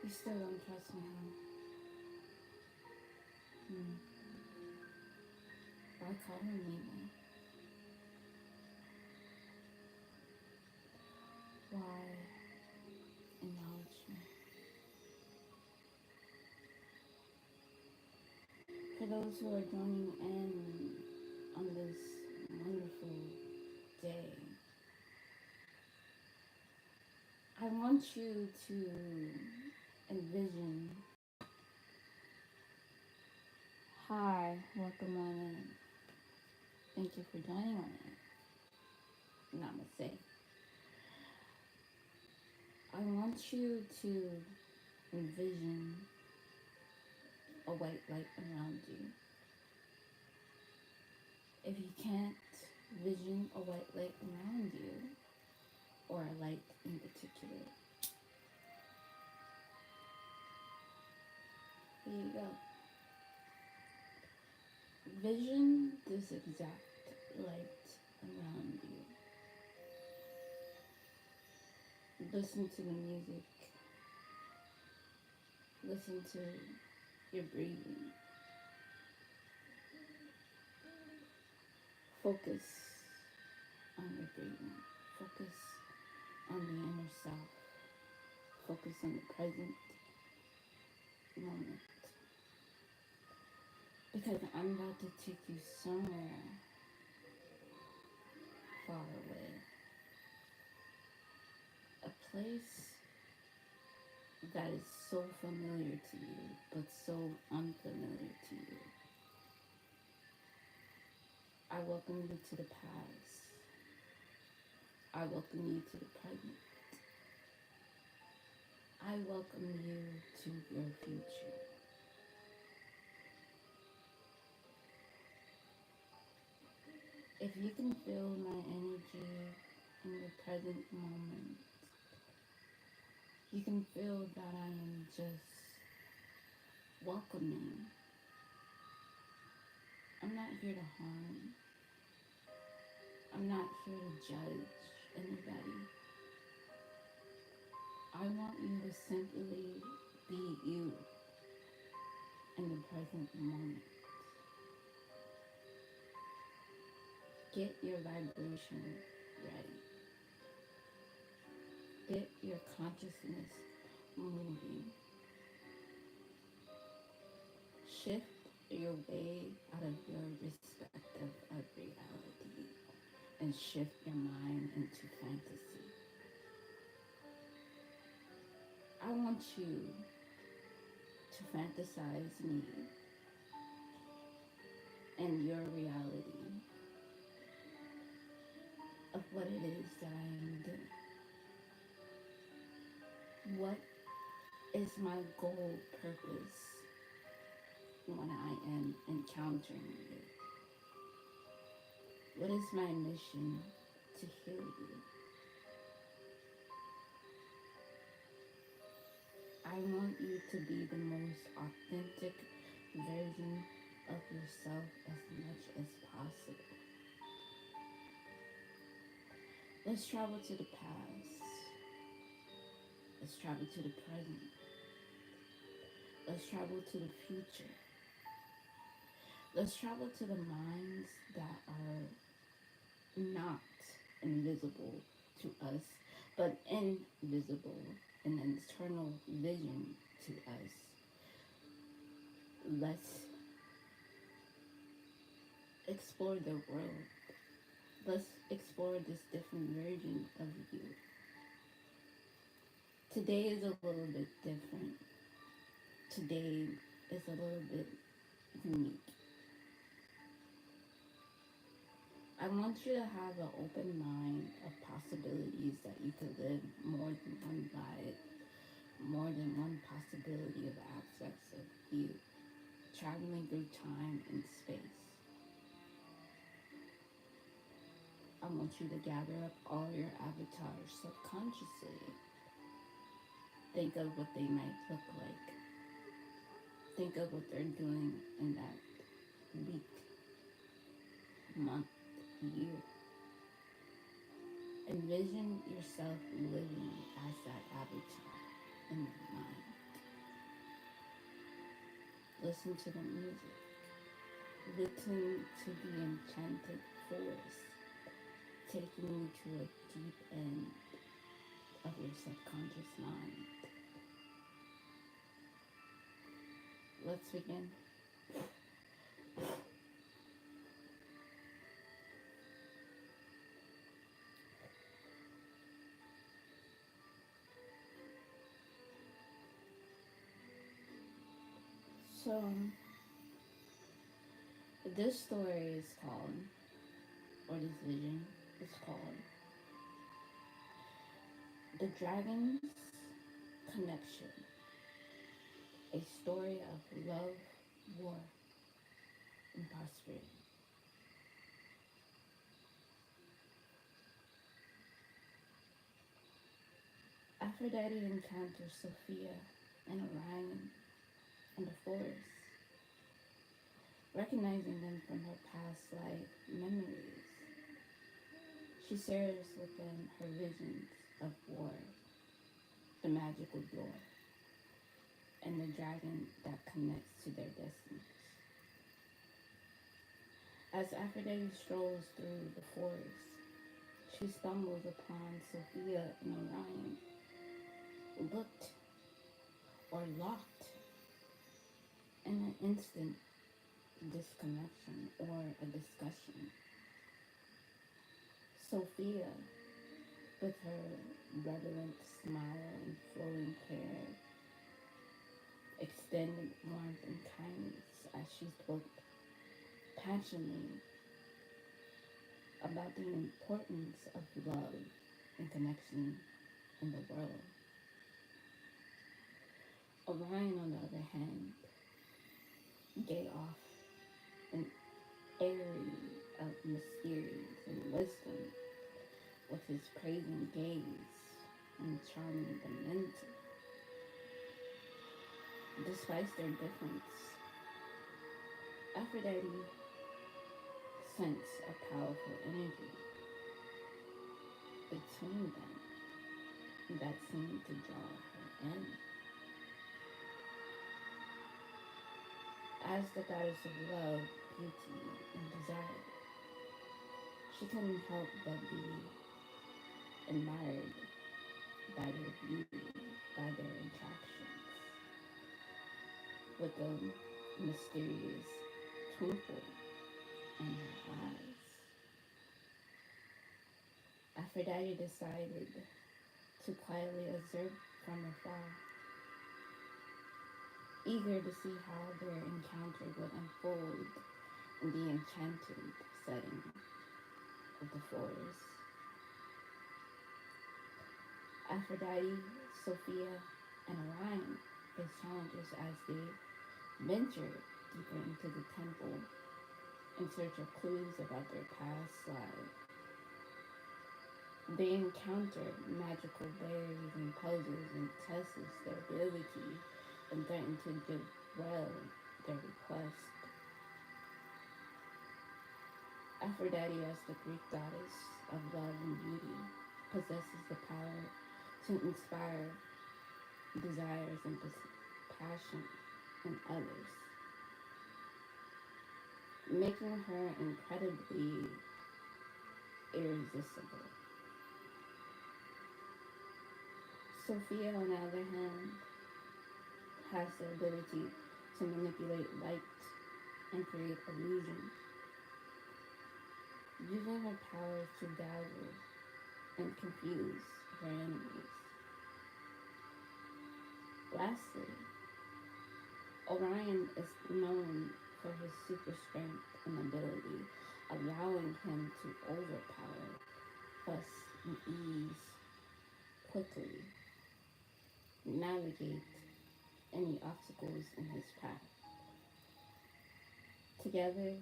You still don't trust me, huh? Hmm. Why call me then? Why acknowledge me? For those who are joining in on this wonderful day, I want you to envision. Hi, welcome on in. Thank you for joining on in. Namaste. I want you to envision a white light around you. If you can't vision a white light around you, or a light in particular, here you go. Vision this exact light around you. Listen to the music. Listen to your breathing. Focus on your breathing. Focus on the inner self. Focus on the present moment. Because I'm about to take you somewhere far away. A place that is so familiar to you, but so unfamiliar to you. I welcome you to the past. I welcome you to the present. I welcome you to your future. If you can feel my energy in the present moment, you can feel that I am just welcoming. I'm not here to harm. I'm not here to judge anybody. I want you to simply be you in the present moment. Get your vibration ready. Get your consciousness moving. Shift your way out of your respective of reality and shift your mind into fantasy. I want you to fantasize me and your reality of what it is that I am doing. What is my goal purpose when I am encountering you? What is my mission to heal you? I want you to be the most authentic version of yourself as much as possible. Let's travel to the past. Let's travel to the present. Let's travel to the future. Let's travel to the minds that are not invisible to us, but invisible, an internal vision to us. Let's explore the world. Let's explore this different version of you. Today is a little bit different. Today is a little bit unique. I want you to have an open mind of possibilities that you could live more than one life, more than one possibility of aspects of you, traveling through time and space. I want you to gather up all your avatars subconsciously. Think of what they might look like. Think of what they're doing in that week, month, year. Envision yourself living as that avatar in your mind. Listen to the music. Listen to the enchanted forest, taking you to a deep end of your subconscious mind. Let's begin. So, this story is called, or this vision is called, The Dragon's Connection, a story of love, war, and prosperity. Aphrodite encounters Sophia and Orion in the forest, recognizing them from her past life memories. She serves within her visions of war, the magical door, and the dragon that connects to their destinies. As Aphrodite strolls through the forest, she stumbles upon Sophia and Orion, looked or locked in an instant disconnection or a discussion. Sophia, with her redolent smile and flowing hair, extended warmth and kindness as she spoke passionately about the importance of love and connection in the world. Orion, on the other hand, gave off an airy of mysterious and wisdom with his praising gaze and charming demeanor. Despite their difference, Aphrodite sensed a powerful energy between them that seemed to draw her in. As the goddess of love, beauty, and desire, she couldn't help but be admired by their beauty, by their attractions, with a mysterious twinkle in her eyes. Aphrodite decided to quietly observe from afar, eager to see how their encounter would unfold in the enchanted setting of the forest. Aphrodite, Sophia, and Orion face challenges as they venture deeper into the temple in search of clues about their past lives. They encounter magical berries and puzzles and test their ability and threaten to derail their request. Aphrodite, as the Greek goddess of love and beauty, possesses the power to inspire desires and passion in others, making her incredibly irresistible. Sophia, on the other hand, has the ability to manipulate light and create illusion, using her powers to dazzle and confuse her enemies. Lastly, Orion is known for his super strength and ability, allowing him to overpower us and ease quickly, navigate any obstacles in his path. Together,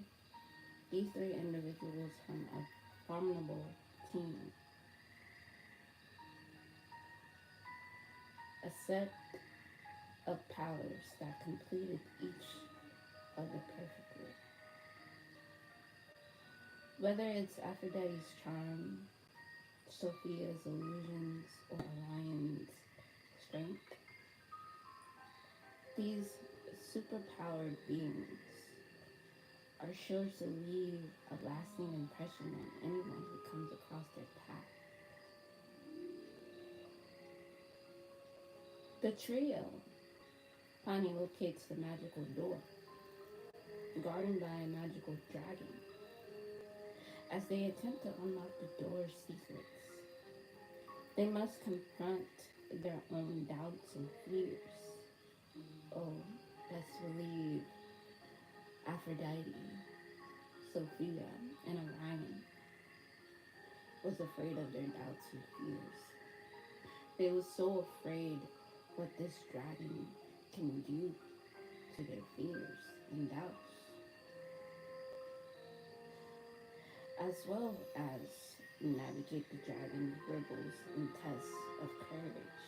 these three individuals form a formidable team, a set of powers that completed each other perfectly. Whether it's Aphrodite's charm, Sophia's illusions, or Orion's strength, these superpowered beings are sure to leave a lasting impression on anyone who comes across their path. The trio finally locates the magical door, guarded by a magical dragon. As they attempt to unlock the door's secrets, they must confront their own doubts and fears. Oh, best believe Aphrodite, Sophia, and Orion was afraid of their doubts and fears. They were so afraid what this dragon can do to their fears and doubts, as well as navigate the dragon's riddles and tests of courage.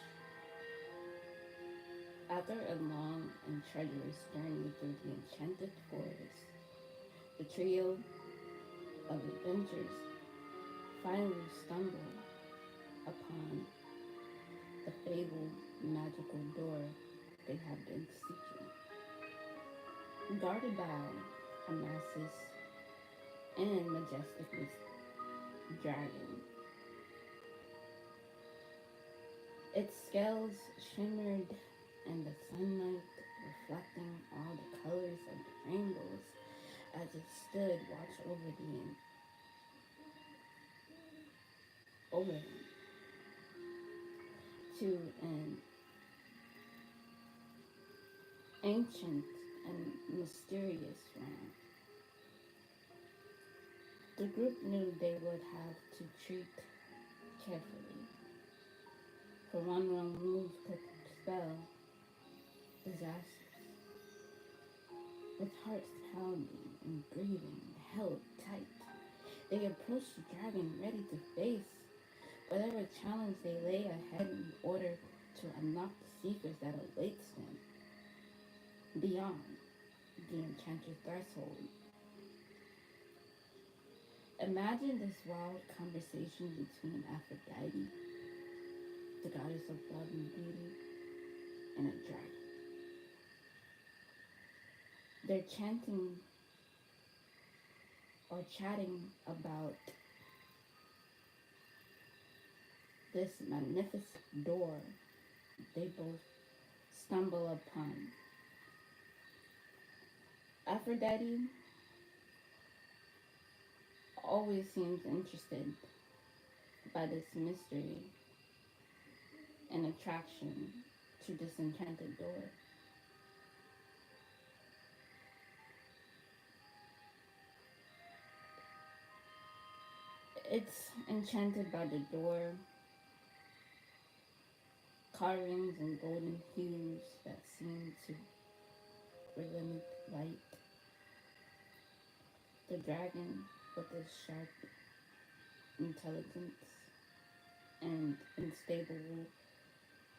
After a long and treacherous journey through the enchanted forest, the trio of adventurers finally stumble upon the fabled magical door they have been seeking. Guarded by a massive and majestic dragon, its scales shimmered in the sunlight, reflecting all the colors of the rainbows as it stood watch over them to an ancient and mysterious realm. The group knew they would have to treat carefully, for one wrong move could spell disaster. With hearts pounding and breathing held tight, they approached the dragon ready to face whatever challenge they lay ahead in order to unlock the secrets that awaits them beyond the enchanted threshold. Imagine this wild conversation between Aphrodite, the goddess of love and beauty, and a dragon. They're chanting or chatting about this magnificent door they both stumble upon. Aphrodite always seems interested by this mystery and attraction to this enchanted door. It's enchanted by the door, carvings and golden hues that seem to relimit light. The dragon, with its sharp intelligence and unstable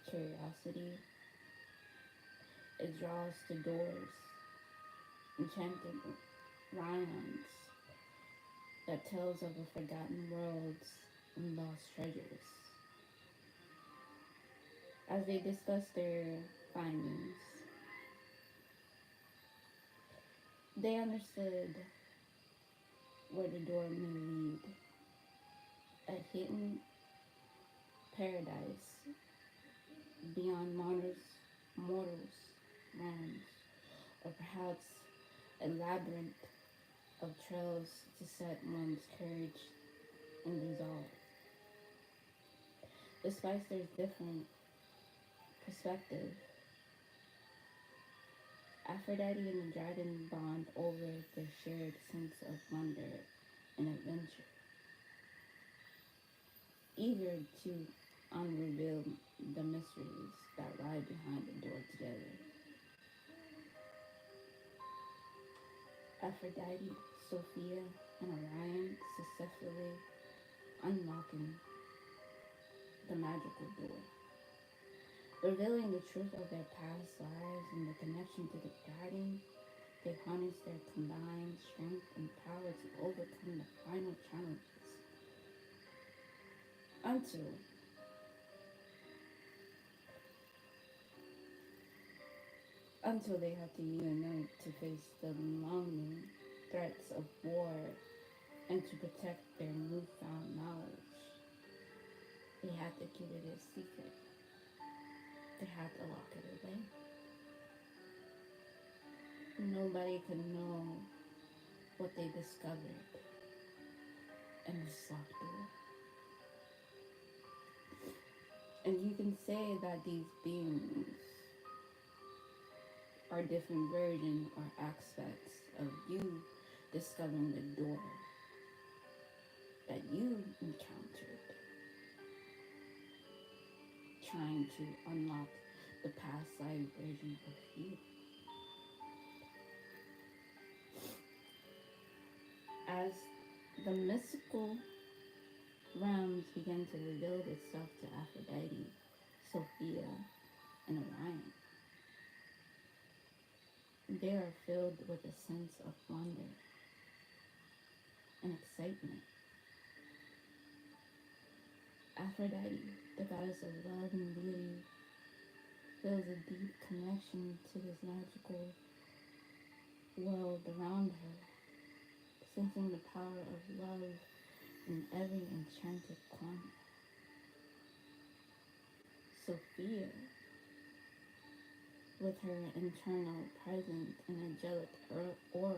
curiosity, it draws to doors, enchanted rhymes that tells of the forgotten worlds and lost treasures. As they discuss their findings, they understood where the door may lead, a hidden paradise beyond mortals' realms, or perhaps a labyrinth of trails to set one's courage and resolve. Despite their different perspective, Aphrodite and the dragon bond over their shared sense of wonder and adventure, eager to unreveal the mysteries that lie behind the door together. Aphrodite, Sophia, and Orion successfully unlocking the magical door, revealing the truth of their past lives and the connection to the dragon. They harness their combined strength and power to overcome the final challenges until until they had to unite to face the mounting threats of war and to protect their newfound knowledge. They had to keep it a secret. They had to lock it away. Nobody could know what they discovered and just locked away. And you can say that these beings are different versions or aspects of you discovering the door that you encountered, trying to unlock the past life version of you. As the mystical realms began to reveal itself to Aphrodite, Sophia, and Orion, they are filled with a sense of wonder and excitement. Aphrodite, the goddess of love and beauty, feels a deep connection to this magical world around her, sensing the power of love in every enchanted corner. Sophia, with her internal presence and angelic aura,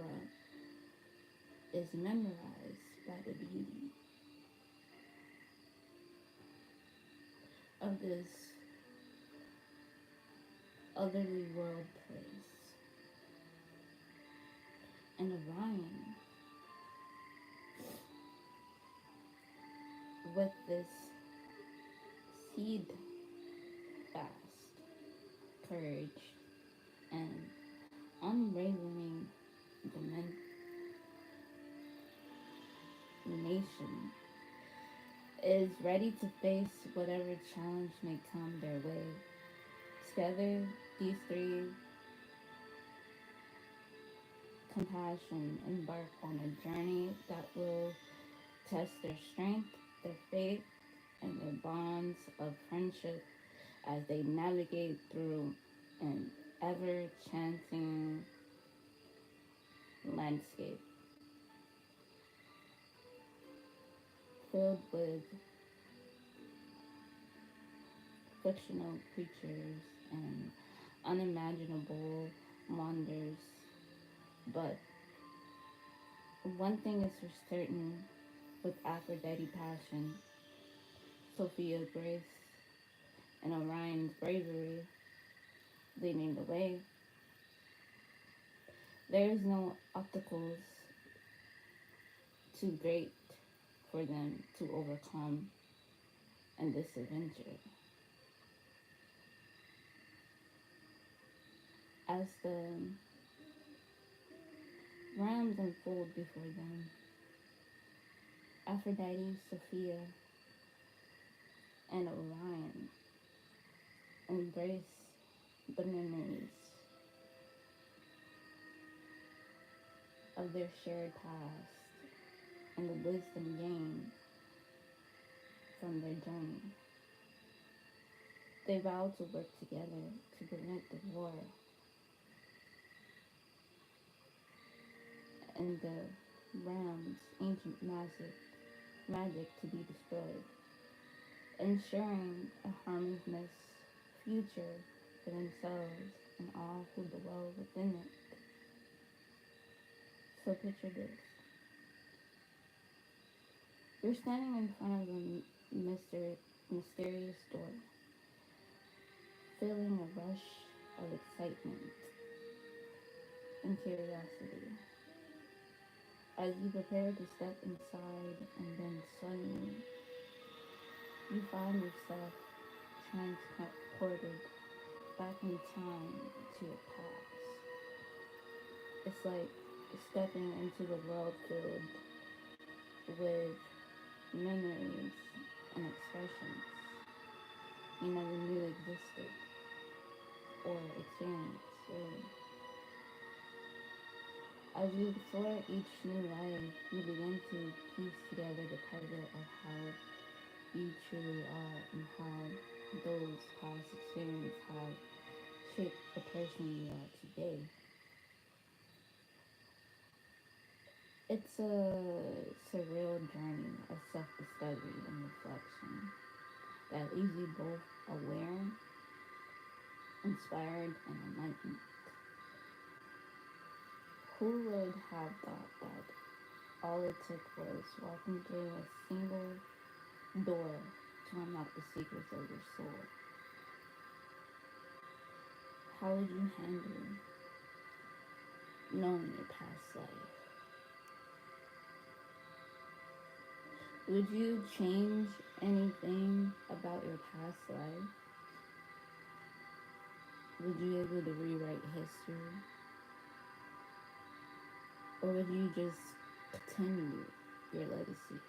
is memorized by the beauty of this otherly world place. And Orion, with this seed fast courage and unwavering determination, is ready to face whatever challenge may come their way. Together, these three compassion embark on a journey that will test their strength, their faith, and their bonds of friendship as they navigate through an ever-changing landscape filled with fictional creatures and unimaginable wonders. But one thing is for certain, with Aphrodite passion, Sophia's grace, and Orion's bravery leading the way, there is no obstacles too great for them to overcome in this adventure. As the realms unfold before them, Aphrodite, Sophia, and Orion embrace the memories of their shared past and the wisdom gained from their journey. They vow to work together to prevent the war and the realm's ancient magic to be destroyed, ensuring a harmonious future for themselves and all who dwell within it. So picture this. You're standing in front of a mysterious door, feeling a rush of excitement and curiosity. As you prepare to step inside, and then suddenly you find yourself transported back in time to your past. It's like stepping into the world filled with memories and expressions you never knew existed or experienced, really. As you explore each new life, you begin to piece together the puzzle of how you truly are and how those past experiences have shaped the person who you are today. It's a surreal journey of self-discovery and reflection that leaves you both aware, inspired, and enlightened. Who would have thought that all it took was walking through a single door to unlock the secrets of your soul? How would you handle knowing your past life? Would you change anything about your past life? Would you be able to rewrite history? Or would you just continue your legacy?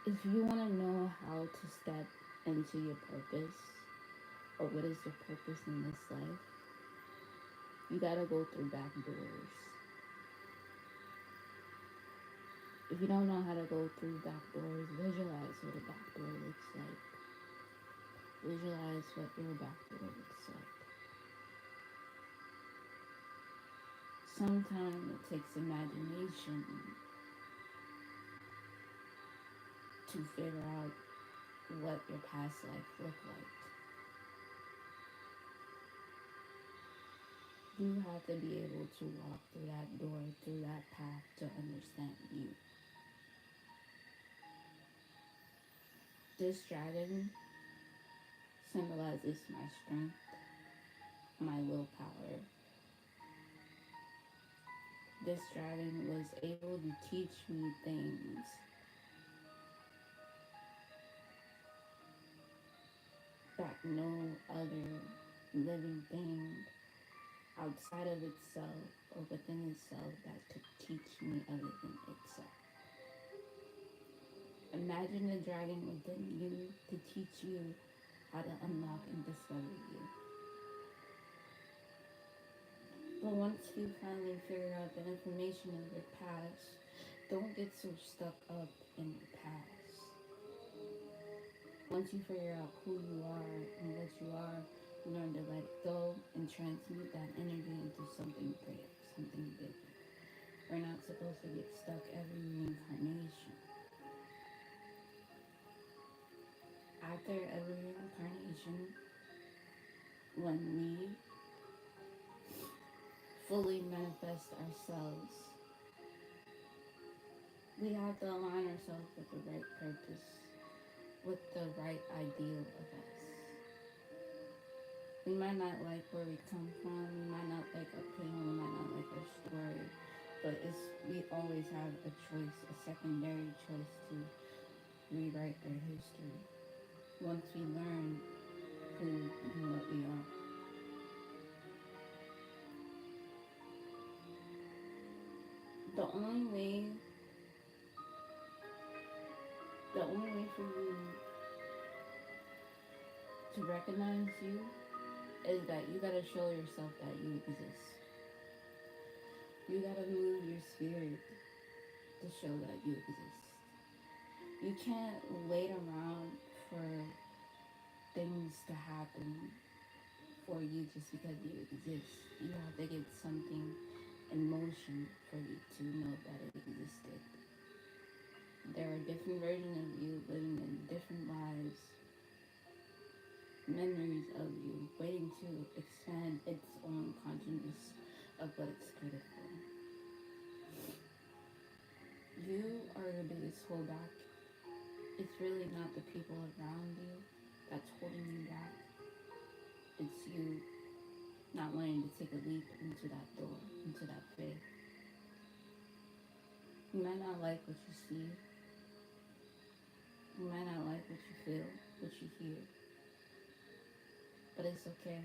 If you want to know how to step into your purpose, or what is your purpose in this life, you gotta go through back doors. If you don't know how to go through back doors, visualize what a back door looks like. Visualize what your back door looks like. Sometimes it takes imagination to figure out what your past life looked like. You have to be able to walk through that door, through that path to understand you. This dragon symbolizes my strength, my willpower. This dragon was able to teach me things that no other living thing outside of itself or within itself that could teach me other than itself. Imagine the dragon within you to teach you how to unlock and discover you. But once you finally figure out the information of your past, don't get so stuck up in your past. Once you figure out who you are and what you are, learn to let go and transmute that energy into something greater, something bigger. We're not supposed to get stuck every reincarnation. After every reincarnation, when we fully manifest ourselves, we have to align ourselves with the right purpose, with the right ideal of us. We might not like where we come from, we might not like our pain, we might not like our story, but we always have a choice, a secondary choice to rewrite our history. Once we learn who and what we are. The only way for you to recognize you is that you gotta show yourself that you exist. You gotta move your spirit to show that you exist. You can't wait around for things to happen for you just because you exist. You have to get something in motion for you to know that it existed. There are different versions of you living in different lives, memories of you waiting to expand its own consciousness of what it's created for. You are your biggest holdback. It's really not the people around you that's holding you back. It's you not wanting to take a leap into that door, into that faith. You might not like what you see. You might not like what you feel, what you hear. But it's okay.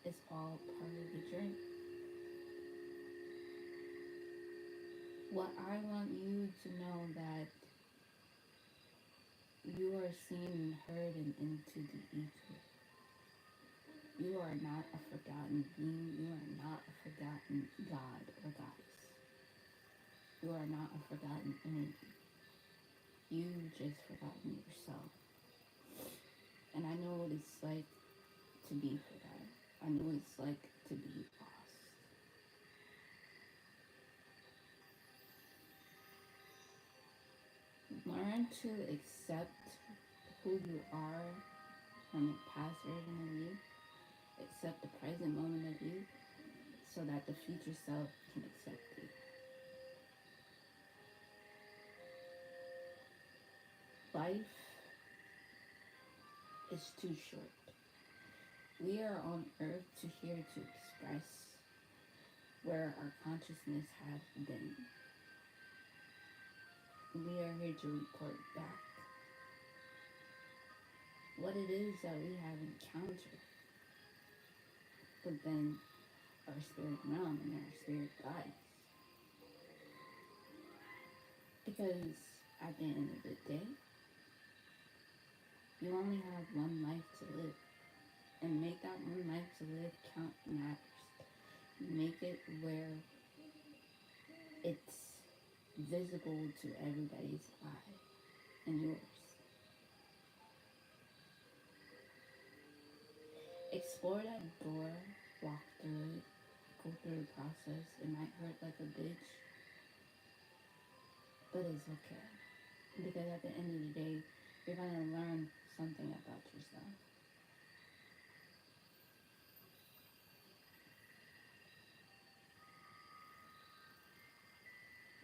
It's all part of the journey. What I want you to know that you are seen and heard and into the ether. You are not a forgotten being. You are not a forgotten god or goddess. You are not a forgotten energy. You just forgotten yourself. And I know what it's like to be forgotten. I know what it's like to be lost. Learn to accept who you are from a past version of you. Accept the present moment of you so that the future self can accept you. Life is too short. We are on earth to here to express where our consciousness has been. We are here to report back what it is that we have encountered. But then our spirit realm and our spirit guides. Because at the end of the day, you only have one life to live. And make that one life to live count matters. Make it where it's visible to everybody's eye and yours. Explore that door, walk through it, go through the process. It might hurt like a bitch, but it's okay. Because at the end of the day, you're going to learn something about yourself.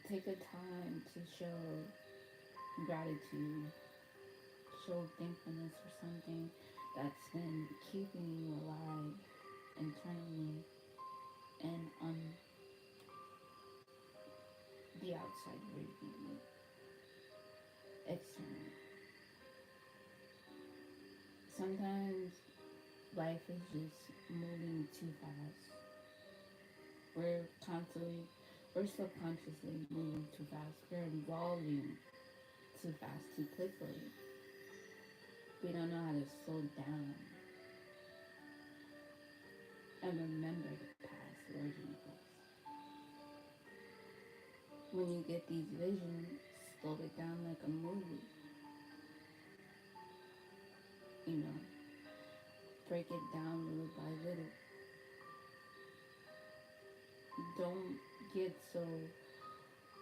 Take a time to show gratitude, show thankfulness for something that's been keeping you alive internally and on the outside world, externally. Sometimes life is just moving too fast. We're subconsciously moving too fast. We're evolving too fast, too quickly. We don't know how to slow down and remember the past version of us. When you get these visions, slow it down like a movie. You know, break it down little by little. Don't get so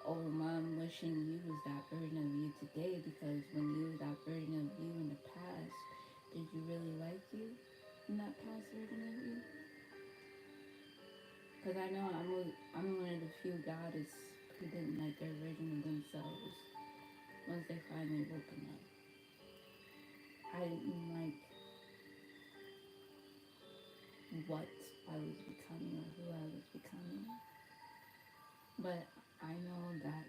overwhelmed wishing you was that version of you today, because when you was that version of you in the past, did you really like you in that past version of you? Because I know I'm one of the few goddess who didn't like their version of themselves once they finally woken up. I didn't like what I was becoming or who I was becoming. But I know that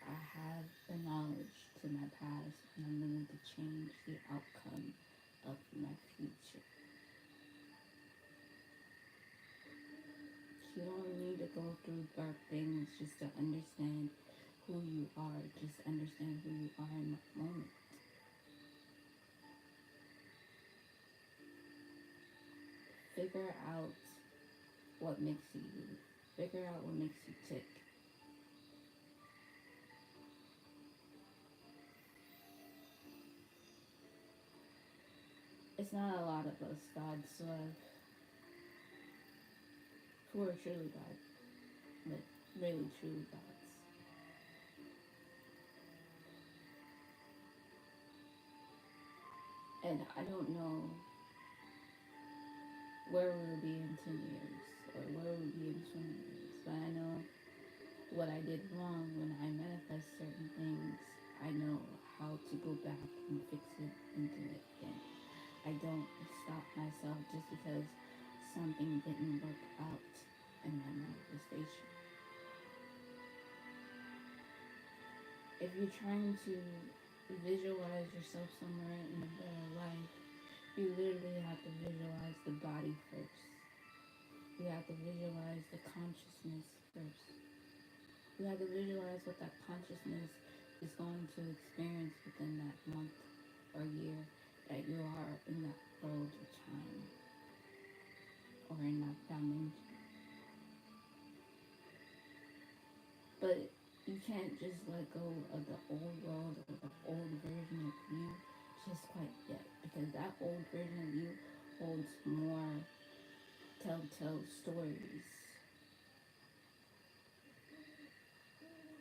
I have the knowledge to my past and I'm willing to change the outcome of my future. You don't need to go through dark things just to understand who you are. Just understand who you are in that moment. Figure out what makes you you. Figure out what makes you tick. It's not a lot of us gods love who are truly gods, but really truly gods. And I don't know where we'll be in 10 years or where we'll be in 20 years, but I know what I did wrong when I manifest certain things. I know how to go back and fix it and do it again. I don't stop myself just because something didn't work out in my manifestation. If you're trying to visualize yourself somewhere in a better life, you literally have to visualize the body first. You have to visualize the consciousness first. You have to visualize what that consciousness is going to experience within that month or year that you are in that world of time or in that dimension. But you can't just let go of the old world or the old version of you just quite yet, because that old version of you holds more telltale stories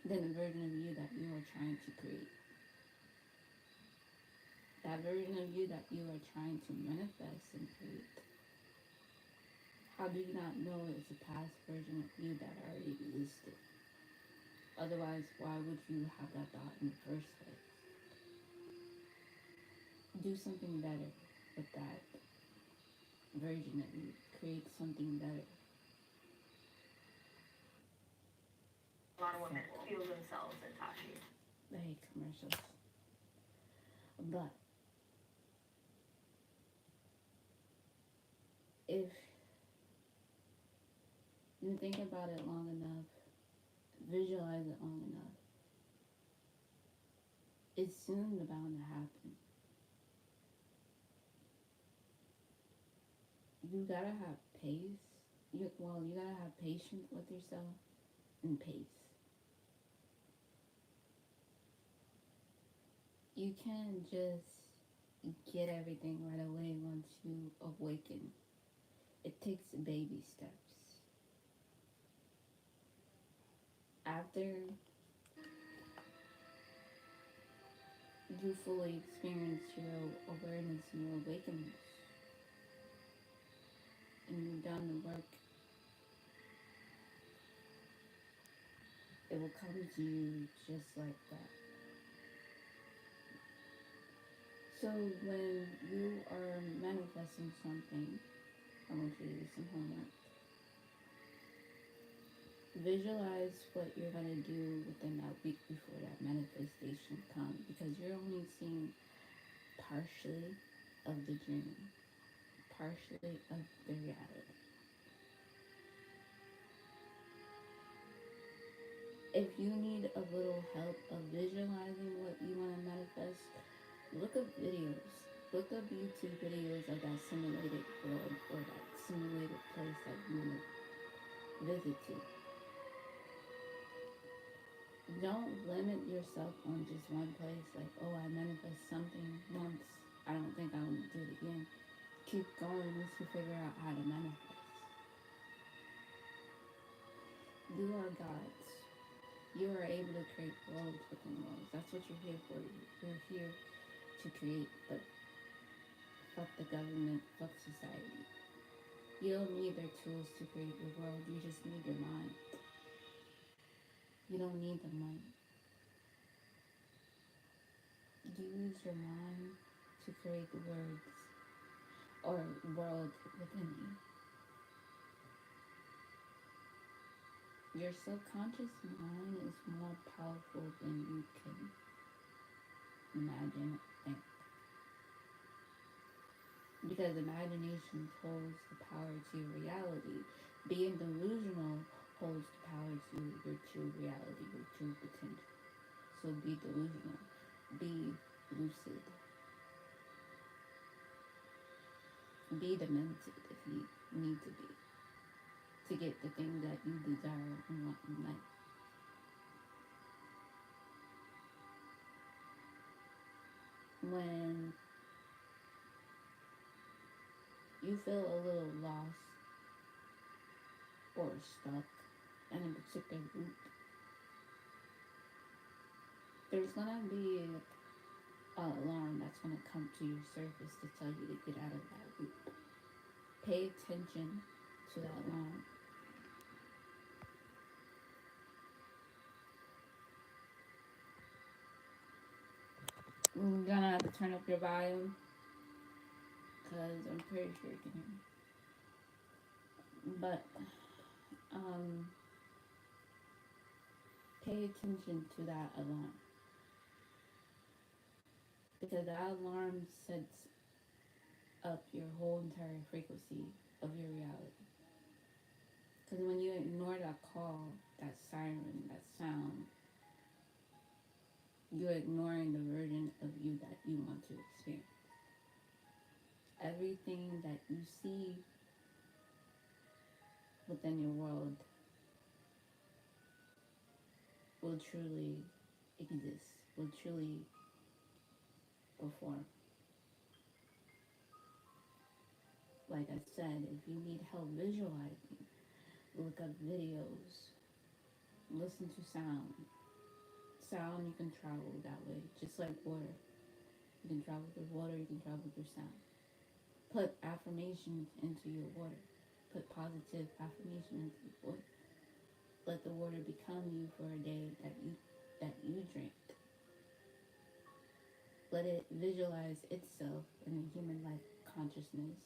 than the version of you that you are trying to create. That version of you that you are trying to manifest and create. How do you not know it's a past version of you that already existed? Otherwise, why would you have that thought in the first place? Do something better with that version of you. Create something better. A lot of women feel themselves in Tashi. I hate commercials. But if you think about it long enough, visualize it long enough, it's soon bound to happen. You gotta have pace. You gotta have patience with yourself and pace. You can't just get everything right away once you awaken. It takes baby steps. After you fully experience your awareness and your awakeness, and you've done the work, it will come to you just like that. So when you are manifesting something, I want you to do some homework. Visualize what you're gonna do within that week before that manifestation comes, because you're only seeing partially of the dream, partially of the reality. If you need a little help of visualizing what you want to manifest, look up videos. Look up YouTube videos of that simulated world or that simulated place that you want to visit to. Don't limit yourself on just one place, like, oh, I manifest something once, I don't think I want to do it again. Keep going once you figure out how to manifest. You are gods. You are able to create worlds within worlds. That's what you're here for. You're here to create, but fuck the government, fuck society. You don't need their tools to create your world. You just need your mind. You don't need the money. Use your mind to create the words or world within you. Your subconscious mind is more powerful than you can imagine or think. Because imagination holds the power to reality. Being delusional holds the power to your true reality, your true potential. So be delusional. Be lucid. Be demented if you need to be, to get the things that you desire and want in life. When you feel a little lost or stuck in a particular loop, there's gonna be an alarm that's gonna come to your surface to tell you to get out of that loop. Pay attention to that alarm. You're gonna have to turn up your volume because I'm pretty sure you can hear me. But um, pay attention to that alarm, because that alarm sets up your whole entire frequency of your reality. Because when you ignore that call, that siren, that sound, you're ignoring the version of you that you want to experience. Everything that you see within your world will truly exist, will truly perform. Like I said, if you need help visualizing, look up videos, listen to sound. Sound, you can travel that way, just like water. You can travel through water, you can travel through sound. Put affirmations into your water. Put positive affirmation into the water. Let the water become you for a day that you drink. Let it visualize itself in a human like consciousness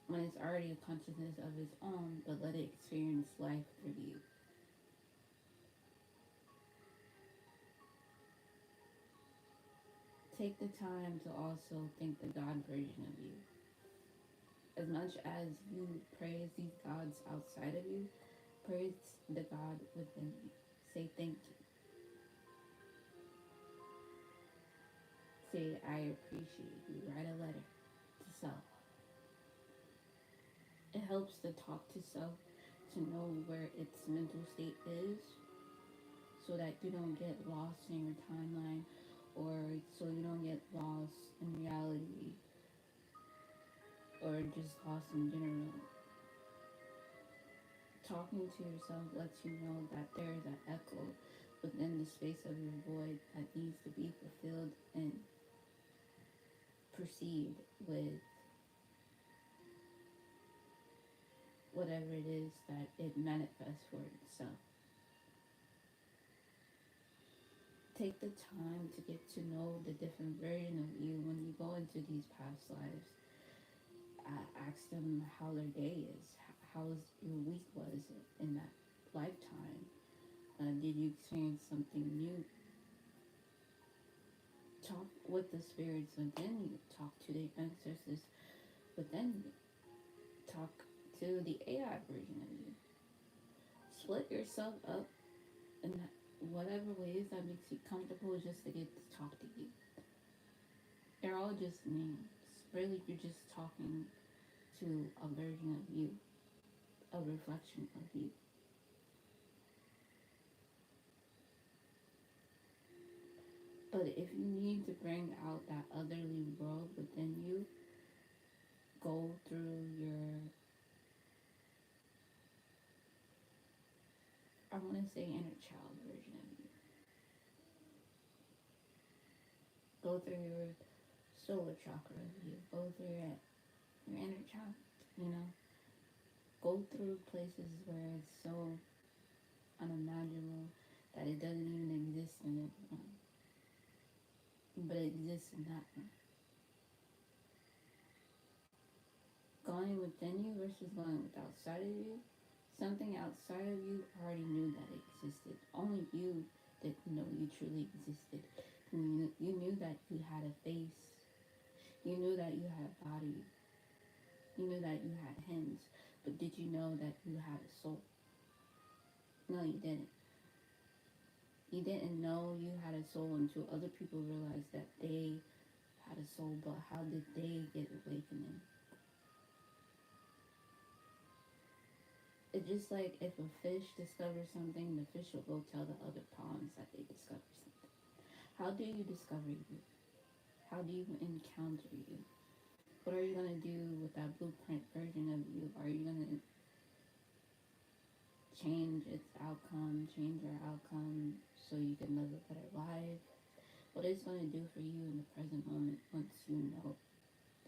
when it's already a consciousness of its own, but let it experience life through you. Take the time to also think the God version of you. As much as you praise these gods outside of you, praise the God within you. Say thank you. Say I appreciate you. Write a letter to self. It helps to talk to self to know where its mental state is so that you don't get lost in your timeline or so you don't get lost in reality or just lost in general. Talking to yourself lets you know that there is an echo within the space of your void that needs to be fulfilled and perceived with whatever it is that it manifests for itself. Take the time to get to know the different version of you when you go into these past lives. Ask them how their day is, how your week was in that lifetime. Did you experience something new? Talk with the spirits within you. Talk to the ancestors within you. Talk to the AI version of you. Split yourself up in whatever ways that makes you comfortable just to get to talk to you. They're all just names. Really, you're just talking to a version of you, a reflection of you. But if you need to bring out that otherly world within you, go through your, I want to say, inner child version of you. Go through your solar chakra of you. Go through your inner child, you know? Go through places where it's so unimaginable that it doesn't even exist in this one, but it exists in that one. Going within you versus going with outside of you, something outside of you already knew that it existed. Only you didn't know you truly existed. You knew that you had a face. You knew that you had a body. You knew that you had hands. But did you know that you had a soul? No, you didn't. You didn't know you had a soul until other people realized that they had a soul, but how did they get awakening? It's just like if a fish discovers something, the fish will go tell the other ponds that they discovered something. How do you discover you? How do you encounter you? What are you going to do with that blueprint version of you? Are you going to change its outcome, change your outcome so you can live a better life? What it's going to do for you in the present moment once you know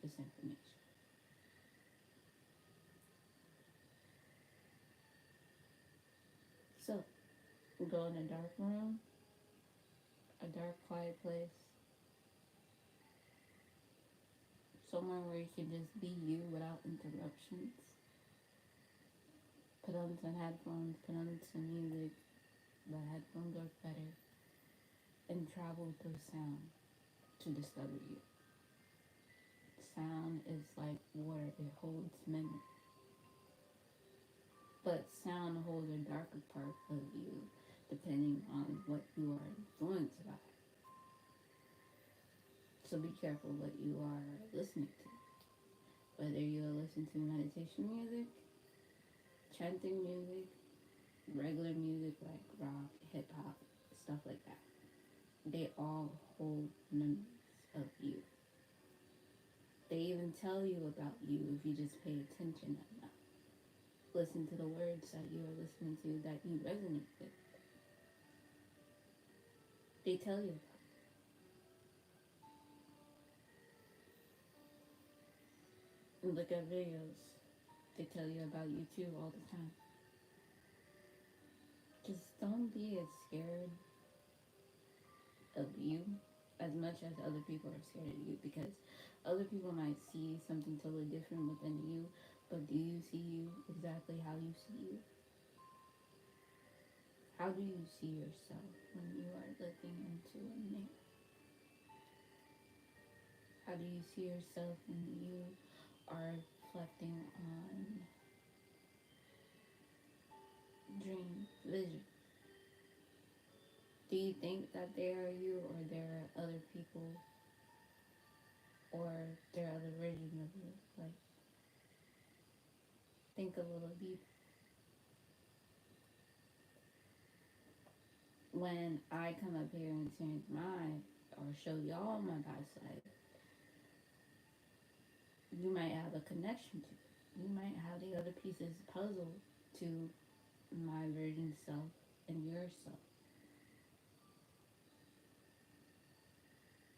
this information. So, go in a dark room, a dark, quiet place, somewhere where you can just be you without interruptions. Put on some headphones, put on some music. The headphones are better. And travel through sound to discover you. Sound is like water, it holds memory. But sound holds a darker part of you depending on what you are influenced by. So be careful what you are listening to. Whether you listen to meditation music, chanting music, regular music like rock, hip hop, stuff like that. They all hold memories of you. They even tell you about you if you just pay attention enough. Listen to the words that you are listening to that you resonate with. They tell you. Look at videos. They tell you about you too all the time. Just don't be as scared of you as much as other people are scared of you, because other people might see something totally different within you, but do you see you exactly how you see you? How do you see yourself when you are looking into a mirror? How do you see yourself when you are reflecting on dream, vision? Do you think that they are you, or there are other people, or there are other versions of you? Like, think a little deep. When I come up here and change my, or show y'all my past life, you might have a connection to it. You might have the other pieces puzzle to my version self and yourself.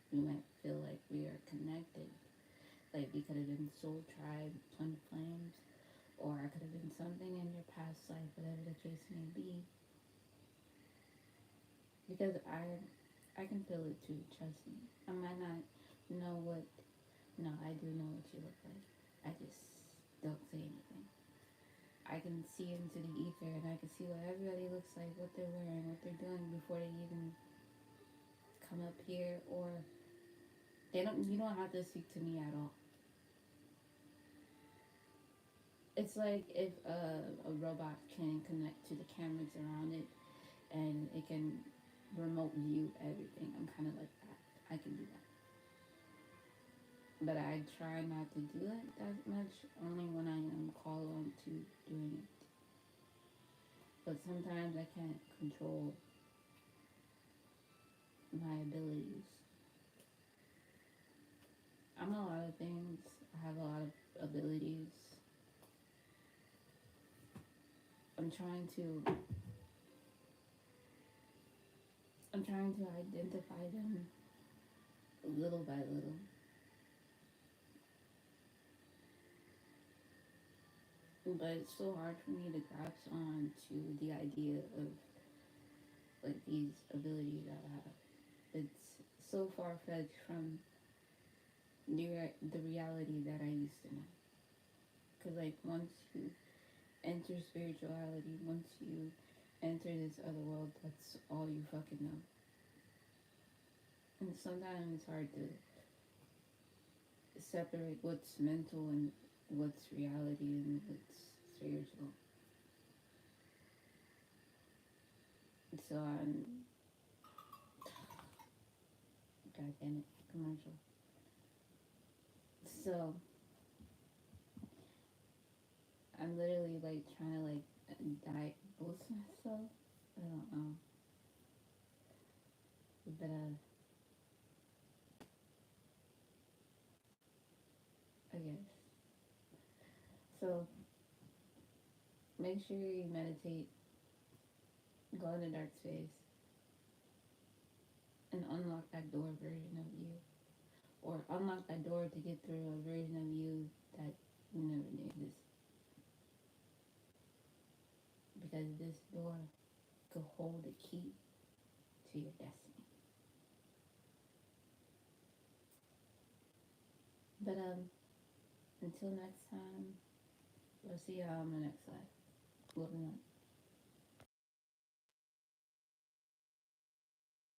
You might feel like we are connected. Like we could have been soul tribe, twin flames, or I could have been something in your past life, whatever the case may be. Because I can feel it too, trust me. I might not know what, no, I do know what you look like. I just don't say anything. I can see into the ether, and I can see what everybody looks like, what they're wearing, what they're doing before they even come up here, or they don't. You don't have to speak to me at all. It's like if a robot can connect to the cameras around it, and it can remote view everything. I'm kind of like that. I can do that. But I try not to do it that much, only when I am called on to doing it. But sometimes I can't control my abilities. I'm a lot of things. I have a lot of abilities. I'm trying to I'm trying to identify them little by little. But it's so hard for me to grasp on to the idea of like these abilities that I have. It's so far fetched from the reality that I used to know. Cause like once you enter spirituality, once you enter this other world, that's all you fucking know. And sometimes it's hard to separate what's mental and what's reality and what's spiritual. So I'm, god damn it, commercial. So I'm literally like trying to like diagnose myself. I don't know, but I guess. So make sure you meditate, go in a dark space, and unlock that door version of you, or unlock that door to get through a version of you that you never knew existed. Because this door could hold the key to your destiny. But until next time, we'll see y'all in the next life. Love and light.